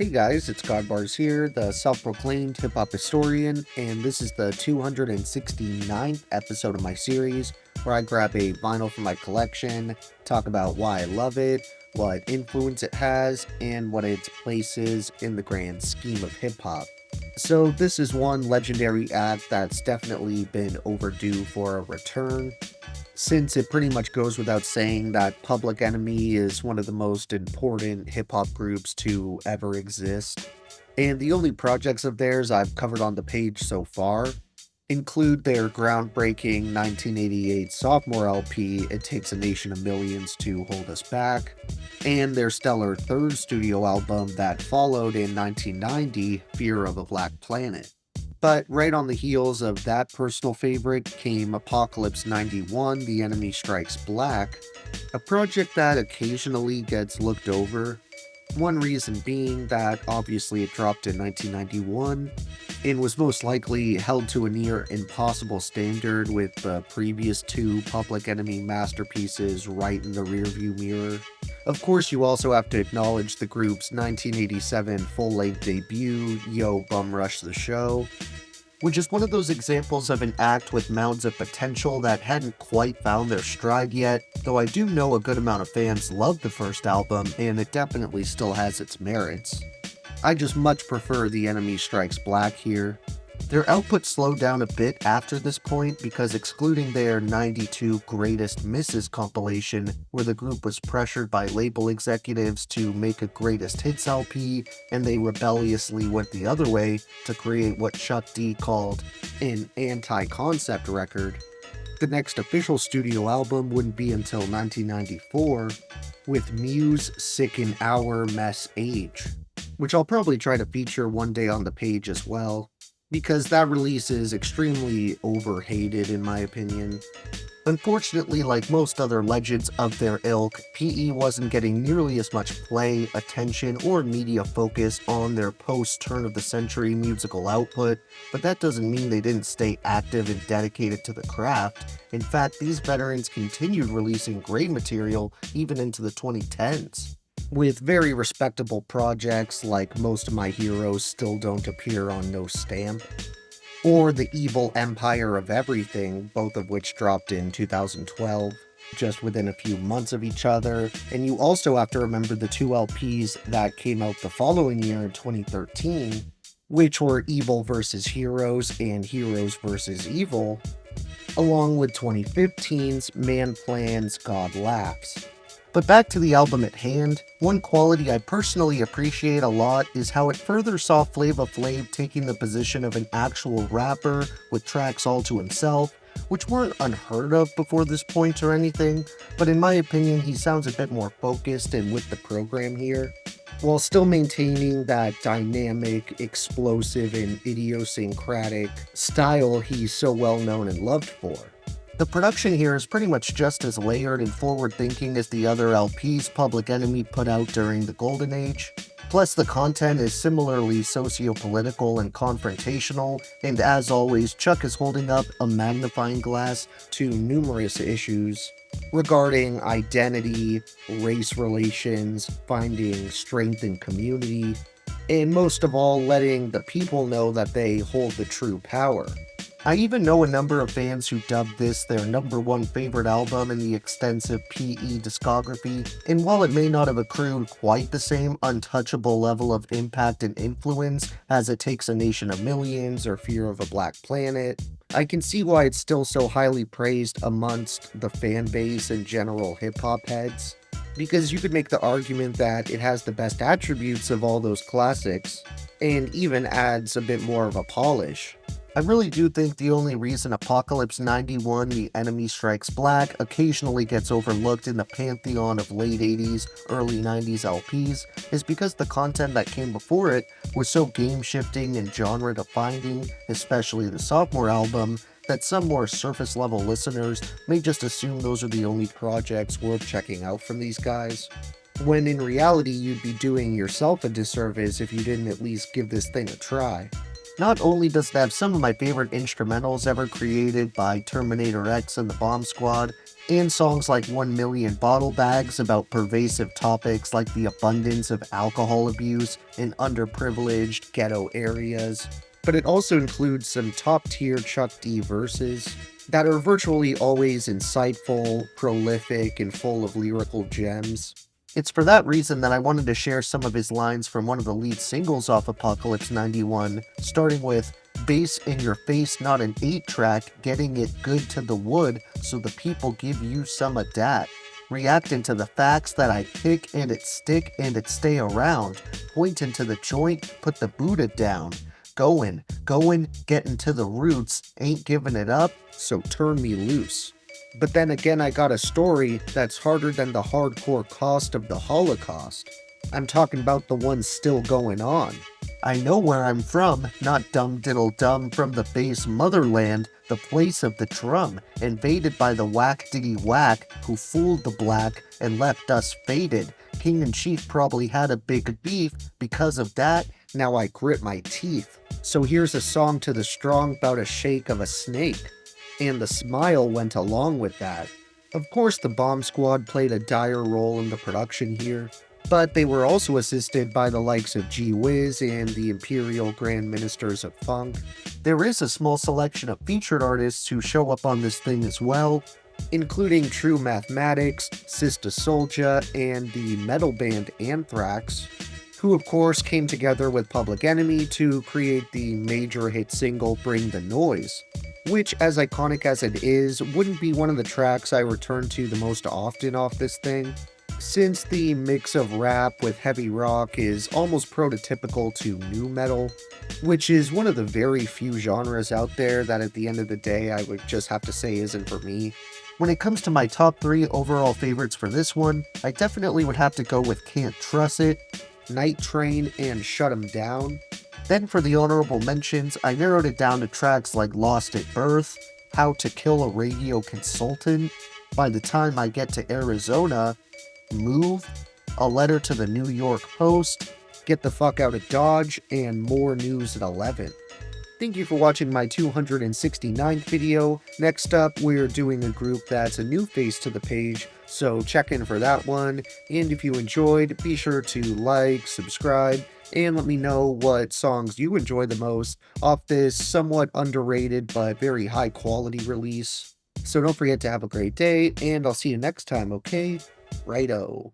Hey guys, it's Godbars here, the self-proclaimed hip-hop historian, and this is the 269th episode of my series where I grab a vinyl from my collection, talk about why I love it, what influence it has, and what its place is in the grand scheme of hip-hop. So this is one legendary act that's definitely been overdue for a return, since it pretty much goes without saying that Public Enemy is one of the most important hip hop groups to ever exist. And the only projects of theirs I've covered on the page so far include their groundbreaking 1988 sophomore LP, It Takes a Nation of Millions to Hold Us Back, and their stellar third studio album that followed in 1990, Fear of a Black Planet. But right on the heels of that personal favorite came Apocalypse 91, The Enemy Strikes Black, a project that occasionally gets looked over. One reason being that obviously it dropped in 1991 and was most likely held to a near impossible standard with the previous two Public Enemy masterpieces right in the rearview mirror. Of course, you also have to acknowledge the group's 1987 full-length debut, Yo Bum Rush the Show, which is one of those examples of an act with mounds of potential that hadn't quite found their stride yet, though I do know a good amount of fans loved the first album, and it definitely still has its merits. I just much prefer The Enemy Strikes Black here. Their output slowed down a bit after this point because excluding their 92 Greatest Misses compilation, where the group was pressured by label executives to make a Greatest Hits LP, and they rebelliously went the other way to create what Chuck D called an anti-concept record, the next official studio album wouldn't be until 1994, with Muse' Sick in Our Mess Age, which I'll probably try to feature one day on the page as well, because that release is extremely overhated in my opinion. Unfortunately, like most other legends of their ilk, PE wasn't getting nearly as much play, attention, or media focus on their post-turn-of-the-century musical output, but that doesn't mean they didn't stay active and dedicated to the craft. In fact, these veterans continued releasing great material even into the 2010s. With very respectable projects like Most of My Heroes Still Don't Appear on No Stamp, or The Evil Empire of Everything, both of which dropped in 2012, just within a few months of each other. And you also have to remember the two LPs that came out the following year in 2013, which were Evil vs. Heroes and Heroes vs. Evil, along with 2015's Man Plans, God Laughs. But back to the album at hand, one quality I personally appreciate a lot is how it further saw Flava Flav taking the position of an actual rapper with tracks all to himself, which weren't unheard of before this point or anything, but in my opinion he sounds a bit more focused and with the program here, while still maintaining that dynamic, explosive, and idiosyncratic style he's so well known and loved for. The production here is pretty much just as layered and forward-thinking as the other LPs Public Enemy put out during the Golden Age. Plus, the content is similarly socio-political and confrontational, and as always, Chuck is holding up a magnifying glass to numerous issues regarding identity, race relations, finding strength in community, and most of all, letting the people know that they hold the true power. I even know a number of fans who dubbed this their #1 favorite album in the extensive PE discography, and while it may not have accrued quite the same untouchable level of impact and influence as It Takes a Nation of Millions or Fear of a Black Planet, I can see why it's still so highly praised amongst the fan base and general hip-hop heads, because you could make the argument that it has the best attributes of all those classics, and even adds a bit more of a polish. I really do think the only reason Apocalypse 91, The Enemy Strikes Black occasionally gets overlooked in the pantheon of late 80s, early 90s LPs is because the content that came before it was so game-shifting and genre-defining, especially the sophomore album, that some more surface-level listeners may just assume those are the only projects worth checking out from these guys, when in reality you'd be doing yourself a disservice if you didn't at least give this thing a try. Not only does it have some of my favorite instrumentals ever created by Terminator X and the Bomb Squad, and songs like 1 Million Bottle Bags about pervasive topics like the abundance of alcohol abuse in underprivileged ghetto areas. But it also includes some top-tier Chuck D verses that are virtually always insightful, prolific, and full of lyrical gems. It's for that reason that I wanted to share some of his lines from one of the lead singles off Apocalypse 91, starting with "Bass in your face, not an 8-track, getting it good to the wood so the people give you some of dat. Reacting to the facts that I pick and it stick and it stay around. Pointing to the joint, put the Buddha down. Going, getting to the roots, ain't giving it up, so turn me loose." But then again, I got a story that's harder than the hardcore cost of the Holocaust. I'm talking about the one still going on. I know where I'm from, not dumb diddle dumb from the base motherland, the place of the drum, invaded by the whack diddy whack who fooled the black and left us faded. King and Chief probably had a big beef, because of that, now I grit my teeth. So here's a song to the strong about a shake of a snake. And the smile went along with that. Of course, the Bomb Squad played a dire role in the production here, but they were also assisted by the likes of G Wiz and the Imperial Grand Ministers of Funk. There is a small selection of featured artists who show up on this thing as well, including True Mathematics, Sister Souljah, and the metal band Anthrax, who of course came together with Public Enemy to create the major hit single Bring the Noise, which, as iconic as it is, wouldn't be one of the tracks I return to the most often off this thing, since the mix of rap with heavy rock is almost prototypical to nu metal, which is one of the very few genres out there that at the end of the day I would just have to say isn't for me. When it comes to my top 3 overall favorites for this one, I definitely would have to go with Can't Trust It, Night Train, and Shut 'Em Down. Then for the honorable mentions, I narrowed it down to tracks like Lost at Birth, How to Kill a Radio Consultant, By the Time I Get to Arizona, Move, A Letter to the New York Post, Get the Fuck Out of Dodge, and More News at 11. Thank you for watching my 269th video. Next up, we're doing a group that's a new face to the page, so check in for that one. And if you enjoyed, be sure to like, subscribe, and let me know what songs you enjoy the most off this somewhat underrated but very high quality release. So don't forget to have a great day, and I'll see you next time, okay? Righto.